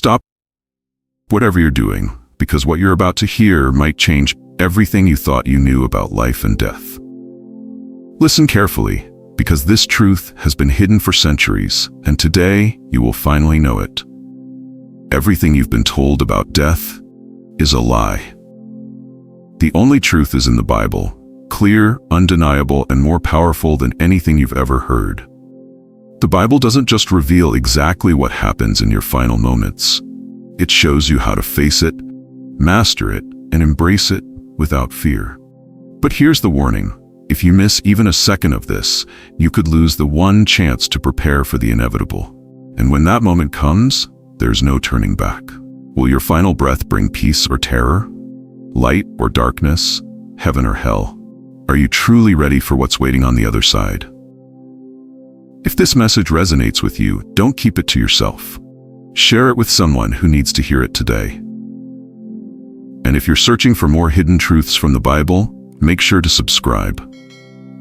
stop whatever you're doing, because what you're about to hear might change everything you thought you knew about life and death. Listen carefully, because this truth has been hidden for centuries, and today you will finally know it. Everything you've been told about death is a lie. The only truth is in the Bible, clear, undeniable, and more powerful than anything you've ever heard. The Bible doesn't just reveal exactly what happens in your final moments. It shows you how to face it, master it, and embrace it without fear. But here's the warning. If you miss even a second of this, you could lose the one chance to prepare for the inevitable. And when that moment comes, there's no turning back. Will your final breath bring peace or terror? Light or darkness? Heaven or hell? Are you truly ready for what's waiting on the other side? If this message resonates with you, don't keep it to yourself. Share it with someone who needs to hear it today. And if you're searching for more hidden truths from the Bible, make sure to subscribe.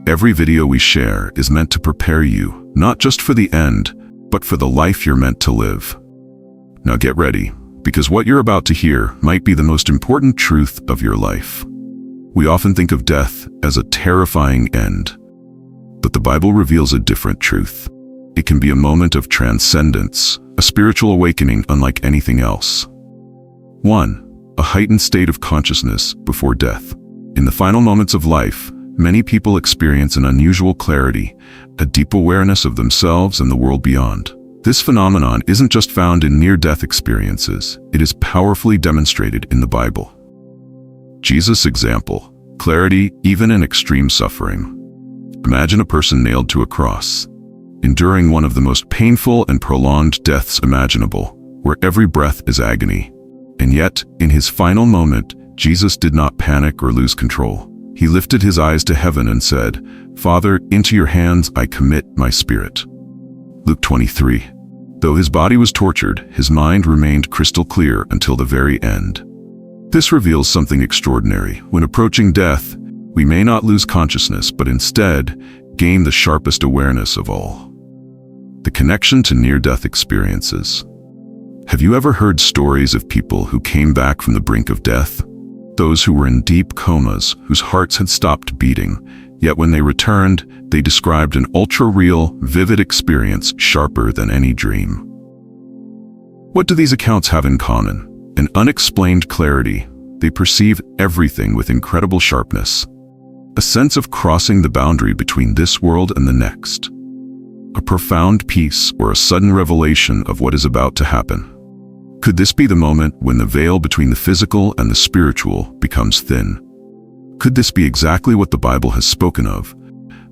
Every video we share is meant to prepare you, not just for the end, but for the life you're meant to live. Now get ready, because what you're about to hear might be the most important truth of your life. We often think of death as a terrifying end, but the Bible reveals a different truth. It can be a moment of transcendence, a spiritual awakening unlike anything else. 1. A heightened state of consciousness before death. In the final moments of life, many people experience an unusual clarity, a deep awareness of themselves and the world beyond. This phenomenon isn't just found in near-death experiences, it is powerfully demonstrated in the Bible. Jesus' example, clarity even in extreme suffering. Imagine a person nailed to a cross, enduring one of the most painful and prolonged deaths imaginable, where every breath is agony. And yet, in his final moment, Jesus did not panic or lose control. He lifted his eyes to heaven and said, "Father, into your hands I commit my spirit." Luke 23. Though his body was tortured, his mind remained crystal clear until the very end. This reveals something extraordinary. When approaching death, we may not lose consciousness, but instead gain the sharpest awareness of all. The connection to near-death experiences. Have you ever heard stories of people who came back from the brink of death? Those who were in deep comas, whose hearts had stopped beating, yet when they returned, they described an ultra-real, vivid experience sharper than any dream. What do these accounts have in common? An unexplained clarity. They perceive everything with incredible sharpness. A sense of crossing the boundary between this world and the next. A profound peace or a sudden revelation of what is about to happen. Could this be the moment when the veil between the physical and the spiritual becomes thin? Could this be exactly what the Bible has spoken of?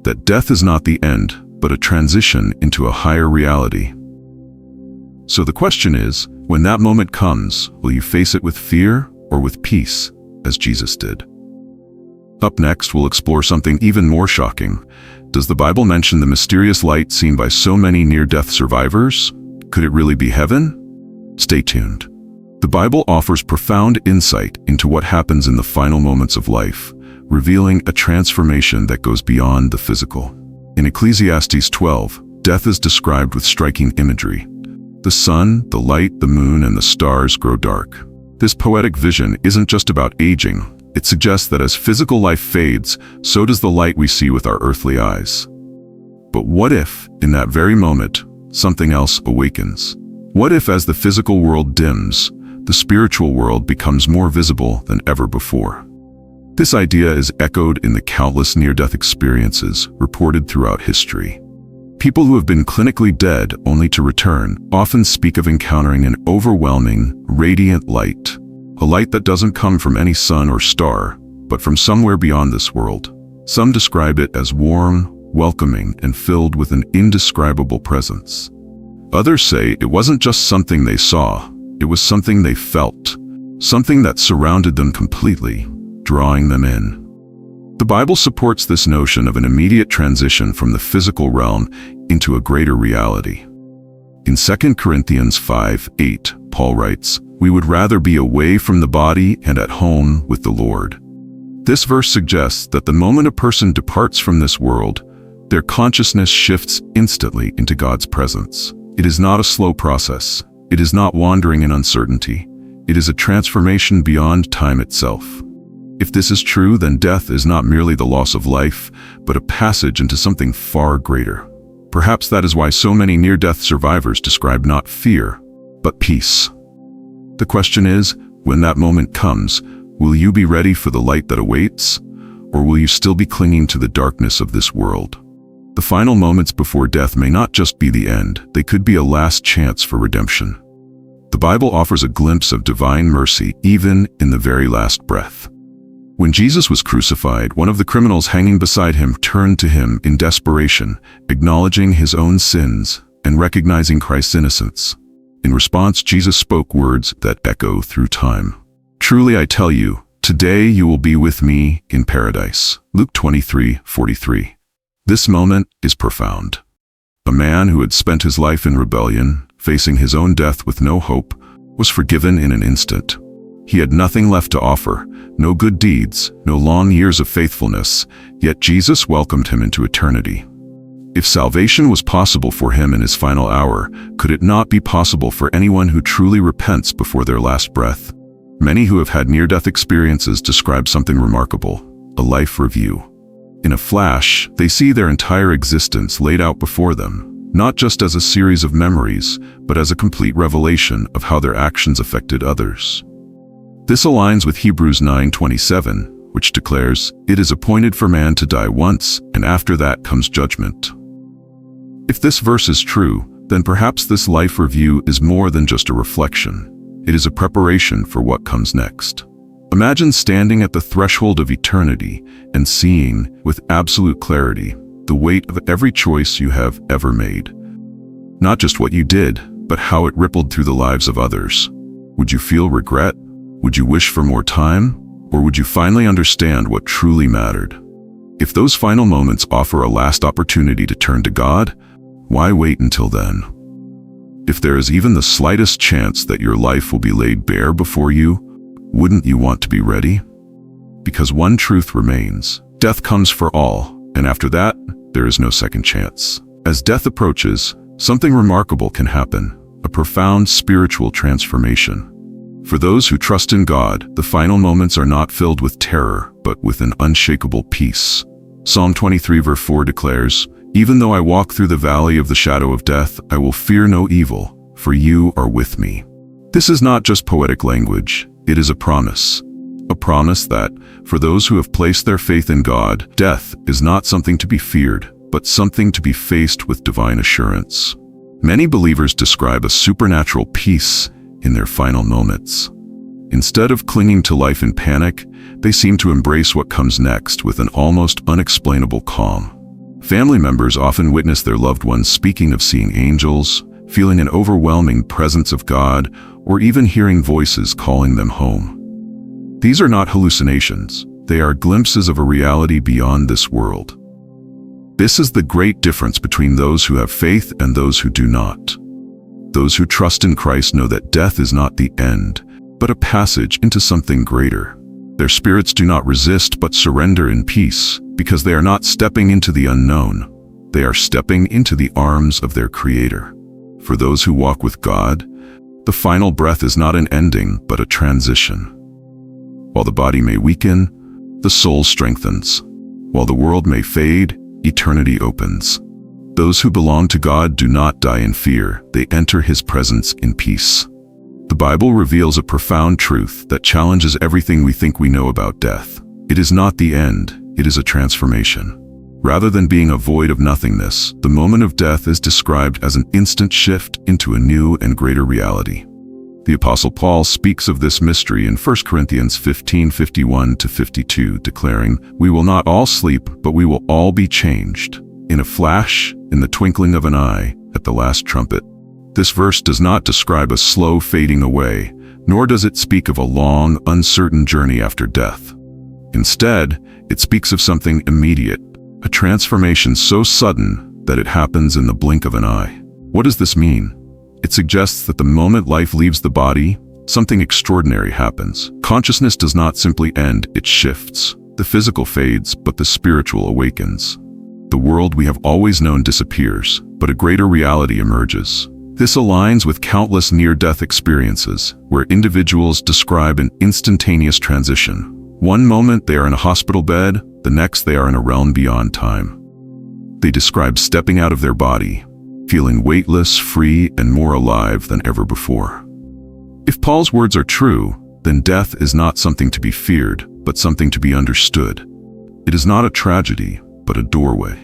That death is not the end, but a transition into a higher reality. So the question is, when that moment comes, will you face it with fear or with peace, as Jesus did? Up next, we'll explore something even more shocking. Does the Bible mention the mysterious light seen by so many near-death survivors? Could it really be heaven? Stay tuned. The Bible offers profound insight into what happens in the final moments of life, revealing a transformation that goes beyond the physical. In Ecclesiastes 12, death is described with striking imagery. The sun, the light, the moon, and the stars grow dark. This poetic vision isn't just about aging. It suggests that as physical life fades, so does the light we see with our earthly eyes. But what if, in that very moment, something else awakens? What if, as the physical world dims, the spiritual world becomes more visible than ever before? This idea is echoed in the countless near-death experiences reported throughout history. People who have been clinically dead only to return often speak of encountering an overwhelming, radiant light. A light that doesn't come from any sun or star, but from somewhere beyond this world. Some describe it as warm, welcoming, and filled with an indescribable presence. Others say it wasn't just something they saw, it was something they felt, something that surrounded them completely, drawing them in. The Bible supports this notion of an immediate transition from the physical realm into a greater reality. In 2 Corinthians 5:8, Paul writes, "We would rather be away from the body and at home with the Lord." This verse suggests that the moment a person departs from this world, their consciousness shifts instantly into God's presence. It is not a slow process. It is not wandering in uncertainty. It is a transformation beyond time itself. If this is true, then death is not merely the loss of life, but a passage into something far greater. Perhaps that is why so many near-death survivors describe not fear, but peace. The question is, when that moment comes, will you be ready for the light that awaits, or will you still be clinging to the darkness of this world? The final moments before death may not just be the end, they could be a last chance for redemption. The Bible offers a glimpse of divine mercy even in the very last breath. When Jesus was crucified, one of the criminals hanging beside him turned to him in desperation, acknowledging his own sins and recognizing Christ's innocence. In response, Jesus spoke words that echo through time. "Truly I tell you, today you will be with me in paradise." Luke 23:43. This moment is profound. A man who had spent his life in rebellion, facing his own death with no hope, was forgiven in an instant. He had nothing left to offer, no good deeds, no long years of faithfulness, yet Jesus welcomed him into eternity. If salvation was possible for him in his final hour, could it not be possible for anyone who truly repents before their last breath? Many who have had near-death experiences describe something remarkable: a life review. In a flash, they see their entire existence laid out before them, not just as a series of memories, but as a complete revelation of how their actions affected others. This aligns with Hebrews 9:27, which declares, "It is appointed for man to die once, and after that comes judgment." If this verse is true, then perhaps this life review is more than just a reflection. It is a preparation for what comes next. Imagine standing at the threshold of eternity and seeing, with absolute clarity, the weight of every choice you have ever made. Not just what you did, but how it rippled through the lives of others. Would you feel regret? Would you wish for more time? Or would you finally understand what truly mattered? If those final moments offer a last opportunity to turn to God, why wait until then? If there is even the slightest chance that your life will be laid bare before you, wouldn't you want to be ready? Because one truth remains: death comes for all, and after that, there is no second chance. As death approaches, something remarkable can happen, a profound spiritual transformation. For those who trust in God, the final moments are not filled with terror, but with an unshakable peace. Psalm 23:4 declares, "Even though I walk through the valley of the shadow of death, I will fear no evil, for you are with me." This is not just poetic language, it is a promise. A promise that, for those who have placed their faith in God, death is not something to be feared, but something to be faced with divine assurance. Many believers describe a supernatural peace in their final moments. Instead of clinging to life in panic, they seem to embrace what comes next with an almost unexplainable calm. Family members often witness their loved ones speaking of seeing angels, feeling an overwhelming presence of God, or even hearing voices calling them home. These are not hallucinations, they are glimpses of a reality beyond this world. This is the great difference between those who have faith and those who do not. Those who trust in Christ know that death is not the end, but a passage into something greater. Their spirits do not resist but surrender in peace, because they are not stepping into the unknown. They are stepping into the arms of their Creator. For those who walk with God, the final breath is not an ending, but a transition. While the body may weaken, the soul strengthens. While the world may fade, eternity opens. Those who belong to God do not die in fear, they enter His presence in peace. The Bible reveals a profound truth that challenges everything we think we know about death. It is not the end, it is a transformation. Rather than being a void of nothingness, the moment of death is described as an instant shift into a new and greater reality. The Apostle Paul speaks of this mystery in 1 Corinthians 15:51-52, declaring, "We will not all sleep, but we will all be changed. In a flash, in the twinkling of an eye, at the last trumpet." This verse does not describe a slow fading away, nor does it speak of a long, uncertain journey after death. Instead, it speaks of something immediate, a transformation so sudden that it happens in the blink of an eye. What does this mean? It suggests that the moment life leaves the body, something extraordinary happens. Consciousness does not simply end, it shifts. The physical fades, but the spiritual awakens. The world we have always known disappears, but a greater reality emerges. This aligns with countless near-death experiences, where individuals describe an instantaneous transition. One moment they are in a hospital bed, the next they are in a realm beyond time. They describe stepping out of their body, feeling weightless, free, and more alive than ever before. If Paul's words are true, then death is not something to be feared, but something to be understood. It is not a tragedy, but a doorway.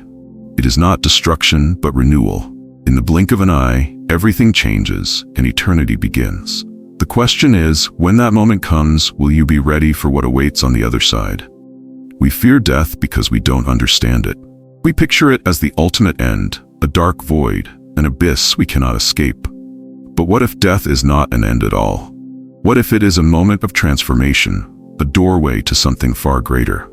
It is not destruction, but renewal. In the blink of an eye, everything changes and eternity begins. The question is, when that moment comes, will you be ready for what awaits on the other side? We fear death because we don't understand it. We picture it as the ultimate end, a dark void, an abyss we cannot escape. But what if death is not an end at all? What if it is a moment of transformation, a doorway to something far greater?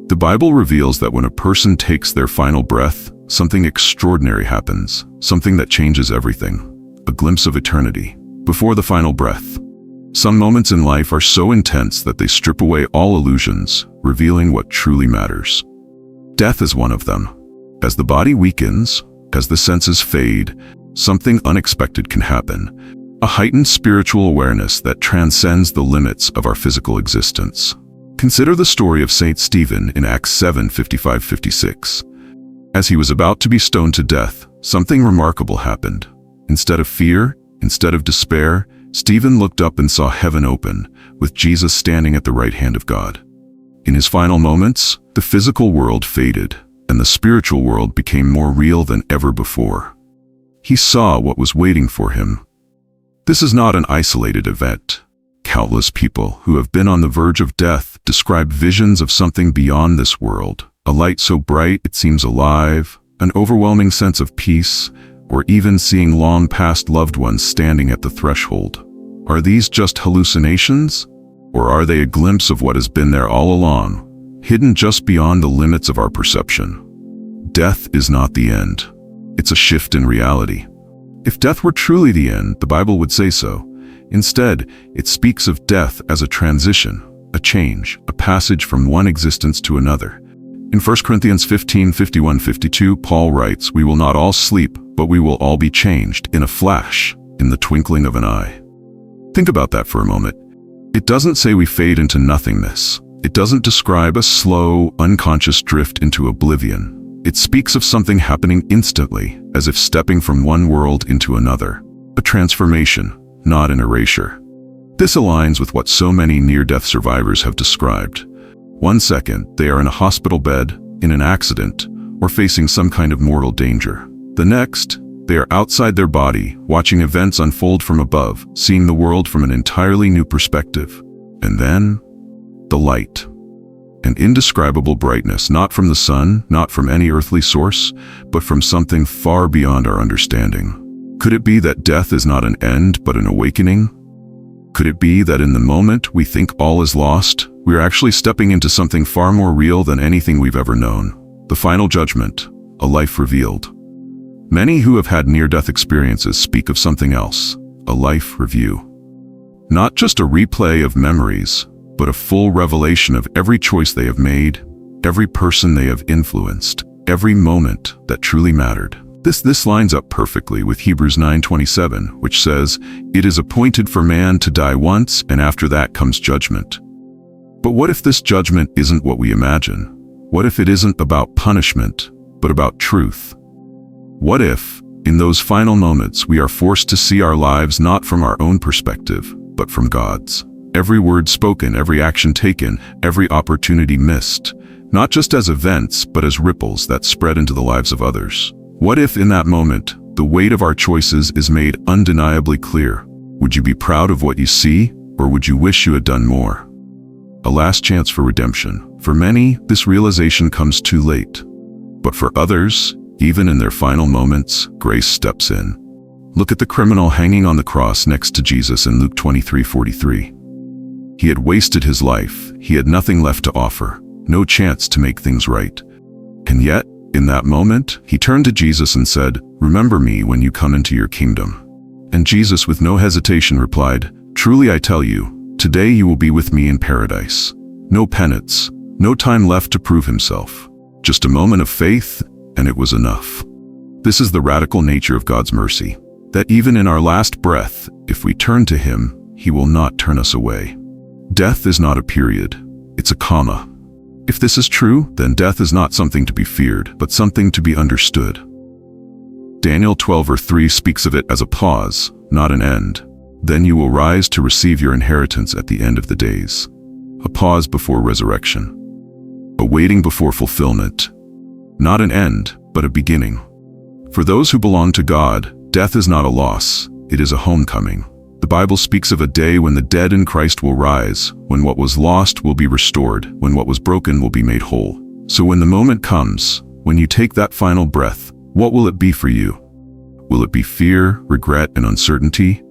The Bible reveals that when a person takes their final breath, something extraordinary happens, something that changes everything, a glimpse of eternity. Before the final breath, some moments in life are so intense that they strip away all illusions, revealing what truly matters. Death is one of them. As the body weakens, as the senses fade, something unexpected can happen, a heightened spiritual awareness that transcends the limits of our physical existence. Consider the story of Saint Stephen in Acts 7:55-56. As he was about to be stoned to death, something remarkable happened. Instead of fear, instead of despair, Stephen looked up and saw heaven open, with Jesus standing at the right hand of God. In his final moments, the physical world faded, and the spiritual world became more real than ever before. He saw what was waiting for him. This is not an isolated event. Countless people who have been on the verge of death describe visions of something beyond this world, a light so bright it seems alive, an overwhelming sense of peace, or even seeing long-past loved ones standing at the threshold. Are these just hallucinations? Or are they a glimpse of what has been there all along, hidden just beyond the limits of our perception? Death is not the end. It's a shift in reality. If death were truly the end, the Bible would say so. Instead, it speaks of death as a transition, a change, a passage from one existence to another. In 1 Corinthians 15:51-52, Paul writes, "We will not all sleep, but we will all be changed in a flash, in the twinkling of an eye." Think about that for a moment. It doesn't say we fade into nothingness. It doesn't describe a slow, unconscious drift into oblivion. It speaks of something happening instantly, as if stepping from one world into another. A transformation, not an erasure. This aligns with what so many near-death survivors have described. One second, they are in a hospital bed, in an accident, or facing some kind of mortal danger. The next, they are outside their body, watching events unfold from above, seeing the world from an entirely new perspective. And then, the light. An indescribable brightness, not from the sun, not from any earthly source, but from something far beyond our understanding. Could it be that death is not an end, but an awakening? Could it be that in the moment we think all is lost, we are actually stepping into something far more real than anything we've ever known? The final judgment, a life revealed. Many who have had near-death experiences speak of something else, a life review. Not just a replay of memories, but a full revelation of every choice they have made, every person they have influenced, every moment that truly mattered. This lines up perfectly with Hebrews 9:27, which says, "It is appointed for man to die once, and after that comes judgment." But what if this judgment isn't what we imagine? What if it isn't about punishment, but about truth? What if, in those final moments, we are forced to see our lives not from our own perspective, but from God's? Every word spoken, every action taken, every opportunity missed, not just as events, but as ripples that spread into the lives of others. What if in that moment, the weight of our choices is made undeniably clear? Would you be proud of what you see, or would you wish you had done more? A last chance for redemption. For many, this realization comes too late. But for others, even in their final moments, grace steps in. Look at the criminal hanging on the cross next to Jesus in Luke 23:43. He had wasted his life. He had nothing left to offer, no chance to make things right. And yet, in that moment, he turned to Jesus and said, "Remember me when you come into your kingdom." And Jesus, with no hesitation, replied, "Truly I tell you, today you will be with me in paradise." No penance, no time left to prove himself. Just a moment of faith, and it was enough. This is the radical nature of God's mercy. that even in our last breath, if we turn to Him, He will not turn us away. Death is not a period, it's a comma. If this is true, then death is not something to be feared, but something to be understood. Daniel 12:3 speaks of it as a pause, not an end. Then you will rise to receive your inheritance at the end of the days. A pause before resurrection. A waiting before fulfillment. Not an end, but a beginning. For those who belong to God, death is not a loss, it is a homecoming. The Bible speaks of a day when the dead in Christ will rise, when what was lost will be restored, when what was broken will be made whole. So when the moment comes, when you take that final breath, what will it be for you? Will it be fear, regret, and uncertainty?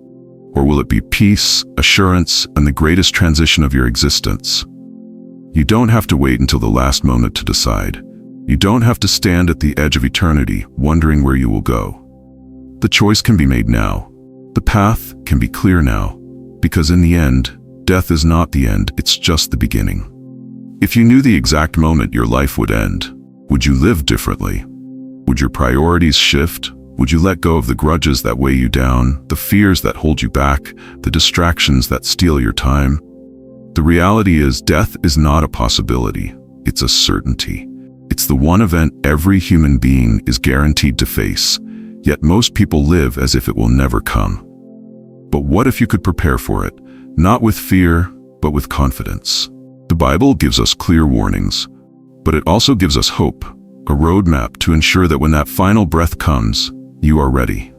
Or will it be peace, assurance, and the greatest transition of your existence? You don't have to wait until the last moment to decide. You don't have to stand at the edge of eternity, wondering where you will go. The choice can be made now. The path can be clear now, because in the end, death is not the end, it's just the beginning. If you knew the exact moment your life would end, would you live differently? Would your priorities shift? Would you let go of the grudges that weigh you down, the fears that hold you back, the distractions that steal your time? The reality is, death is not a possibility, it's a certainty. It's the one event every human being is guaranteed to face, yet most people live as if it will never come. But what if you could prepare for it, not with fear, but with confidence? The Bible gives us clear warnings, but it also gives us hope, a roadmap to ensure that when that final breath comes, you are ready.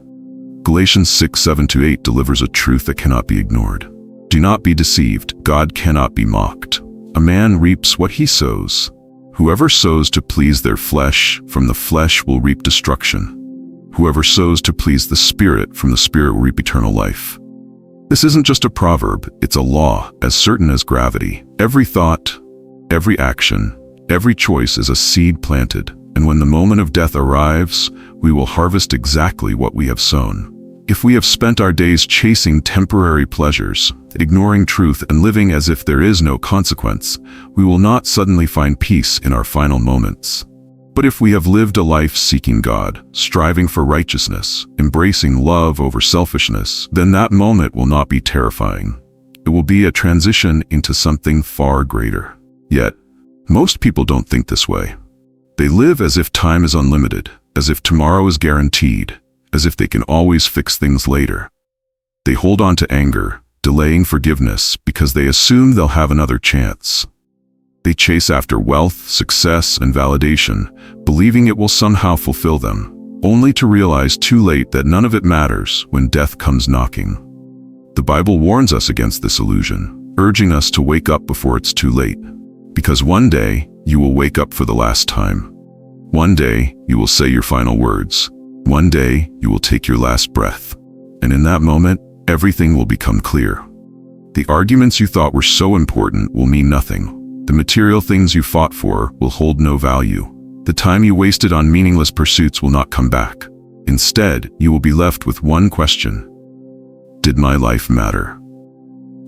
Galatians 6:7-8 delivers a truth that cannot be ignored. Do not be deceived, God cannot be mocked. A man reaps what he sows. Whoever sows to please their flesh, from the flesh will reap destruction. Whoever sows to please the Spirit, from the Spirit will reap eternal life. This isn't just a proverb, it's a law, as certain as gravity. Every thought, every action, every choice is a seed planted, and when the moment of death arrives, we will harvest exactly what we have sown. If we have spent our days chasing temporary pleasures, ignoring truth, and living as if there is no consequence, we will not suddenly find peace in our final moments. But if we have lived a life seeking God, striving for righteousness, embracing love over selfishness, then that moment will not be terrifying. It will be a transition into something far greater. Yet, most people don't think this way. They live as if time is unlimited, as if tomorrow is guaranteed, as if they can always fix things later. They hold on to anger, delaying forgiveness because they assume they'll have another chance. They chase after wealth, success, and validation, believing it will somehow fulfill them, only to realize too late that none of it matters when death comes knocking. The Bible warns us against this illusion, urging us to wake up before it's too late. Because one day, you will wake up for the last time. One day, you will say your final words. One day, you will take your last breath. And in that moment, everything will become clear. The arguments you thought were so important will mean nothing. The material things you fought for will hold no value. The time you wasted on meaningless pursuits will not come back. Instead, you will be left with one question. Did my life matter?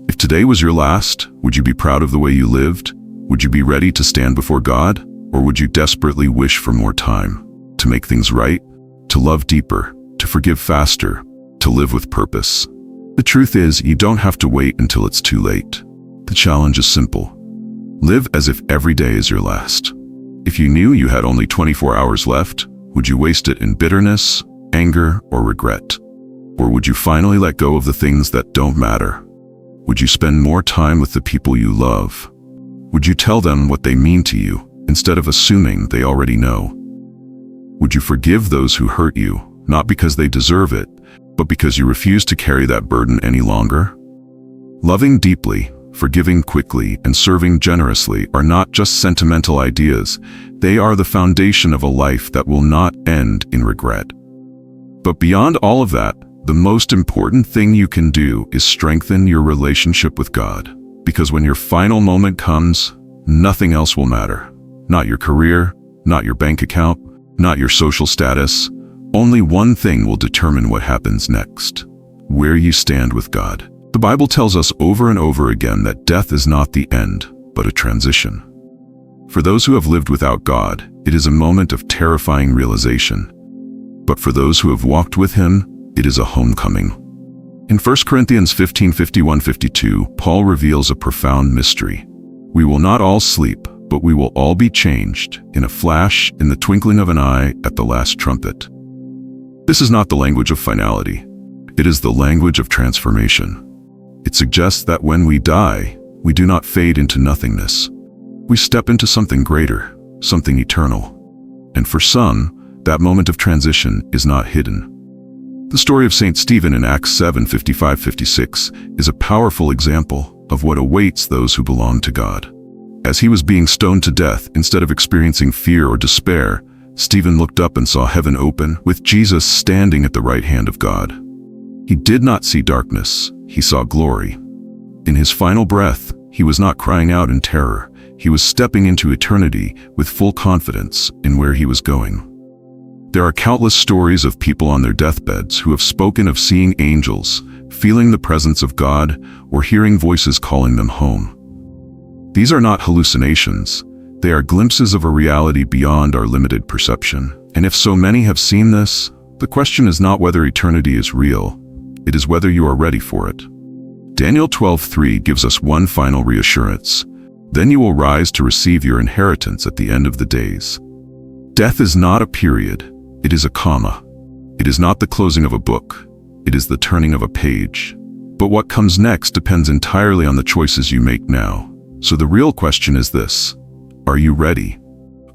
If today was your last, would you be proud of the way you lived? Would you be ready to stand before God? Or would you desperately wish for more time? To make things right? To love deeper? To forgive faster? To live with purpose? The truth is, you don't have to wait until it's too late. The challenge is simple. Live as if every day is your last. If you knew you had only 24 hours left, would you waste it in bitterness, anger, or regret? Or would you finally let go of the things that don't matter? Would you spend more time with the people you love? Would you tell them what they mean to you, instead of assuming they already know? Would you forgive those who hurt you, not because they deserve it, but because you refuse to carry that burden any longer? Loving deeply, forgiving quickly, and serving generously are not just sentimental ideas. They are the foundation of a life that will not end in regret. But beyond all of that, the most important thing you can do is strengthen your relationship with God. Because when your final moment comes, nothing else will matter. Not your career, not your bank account, not your social status. Only one thing will determine what happens next: where you stand with God. The Bible tells us over and over again that death is not the end, but a transition. For those who have lived without God, it is a moment of terrifying realization. But for those who have walked with Him, it is a homecoming. In 1 Corinthians 15:51-52, Paul reveals a profound mystery. We will not all sleep, but we will all be changed, in a flash, in the twinkling of an eye, at the last trumpet. This is not the language of finality. It is the language of transformation. It suggests that when we die, we do not fade into nothingness. We step into something greater, something eternal. And for some, that moment of transition is not hidden. The story of St. Stephen in Acts 7:55-56 is a powerful example of what awaits those who belong to God. As he was being stoned to death, instead of experiencing fear or despair, Stephen looked up and saw heaven open, with Jesus standing at the right hand of God. He did not see darkness, he saw glory. In his final breath, he was not crying out in terror. He was stepping into eternity with full confidence in where he was going. There are countless stories of people on their deathbeds who have spoken of seeing angels, feeling the presence of God, or hearing voices calling them home. These are not hallucinations. They are glimpses of a reality beyond our limited perception. And if so many have seen this, the question is not whether eternity is real, it is whether you are ready for it. Daniel 12:3 gives us one final reassurance. Then you will rise to receive your inheritance at the end of the days. Death is not a period, it is a comma. It is not the closing of a book, it is the turning of a page. But what comes next depends entirely on the choices you make now. So the real question is this: are you ready?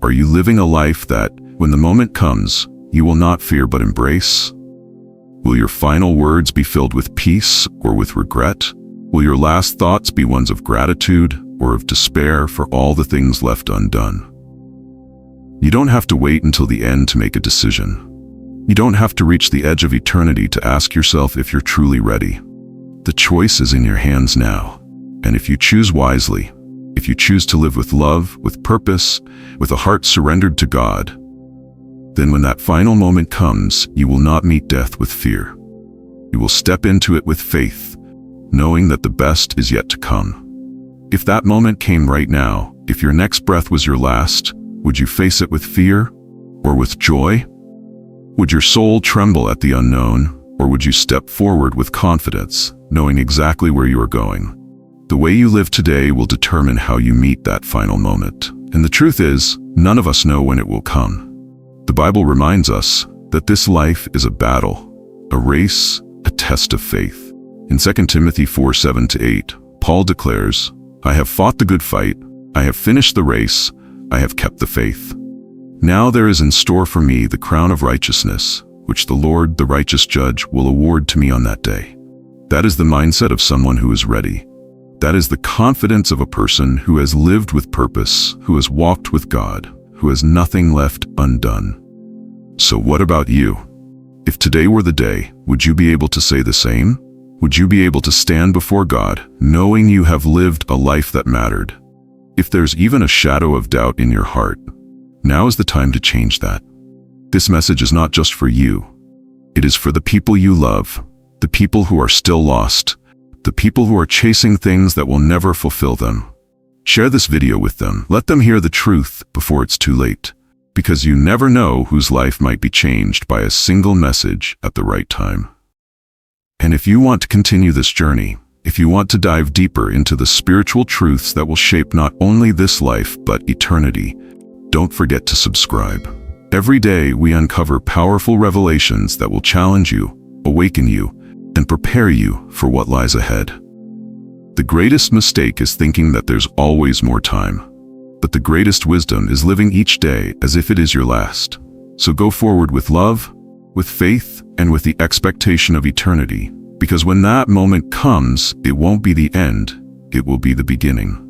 Are you living a life that, when the moment comes, you will not fear but embrace? Will your final words be filled with peace or with regret? Will your last thoughts be ones of gratitude or of despair for all the things left undone? You don't have to wait until the end to make a decision. You don't have to reach the edge of eternity to ask yourself if you're truly ready. The choice is in your hands now. And if you choose wisely, if you choose to live with love, with purpose, with a heart surrendered to God, then when that final moment comes, you will not meet death with fear. You will step into it with faith, knowing that the best is yet to come. If that moment came right now, if your next breath was your last, would you face it with fear or with joy? Would your soul tremble at the unknown, or would you step forward with confidence, knowing exactly where you are going? The way you live today will determine how you meet that final moment. And the truth is, none of us know when it will come. The Bible reminds us that this life is a battle, a race, a test of faith. In 2 Timothy 4:7-8, Paul declares, "I have fought the good fight, I have finished the race, I have kept the faith. Now there is in store for me the crown of righteousness, which the Lord, the righteous judge, will award to me on that day." That is the mindset of someone who is ready. That is the confidence of a person who has lived with purpose, who has walked with God, who has nothing left undone. So what about you? If today were the day, would you be able to say the same? Would you be able to stand before God, knowing you have lived a life that mattered? If there's even a shadow of doubt in your heart, now is the time to change that. This message is not just for you. It is for the people you love, the people who are still lost, the people who are chasing things that will never fulfill them. Share this video with them. Let them hear the truth before it's too late, because you never know whose life might be changed by a single message at the right time. And if you want to continue this journey, if you want to dive deeper into the spiritual truths that will shape not only this life but eternity, don't forget to subscribe. Every day we uncover powerful revelations that will challenge you, awaken you, and prepare you for what lies ahead. The greatest mistake is thinking that there's always more time, but the greatest wisdom is living each day as if it is your last. So go forward with love, with faith, and with the expectation of eternity, because when that moment comes, it won't be the end, it will be the beginning.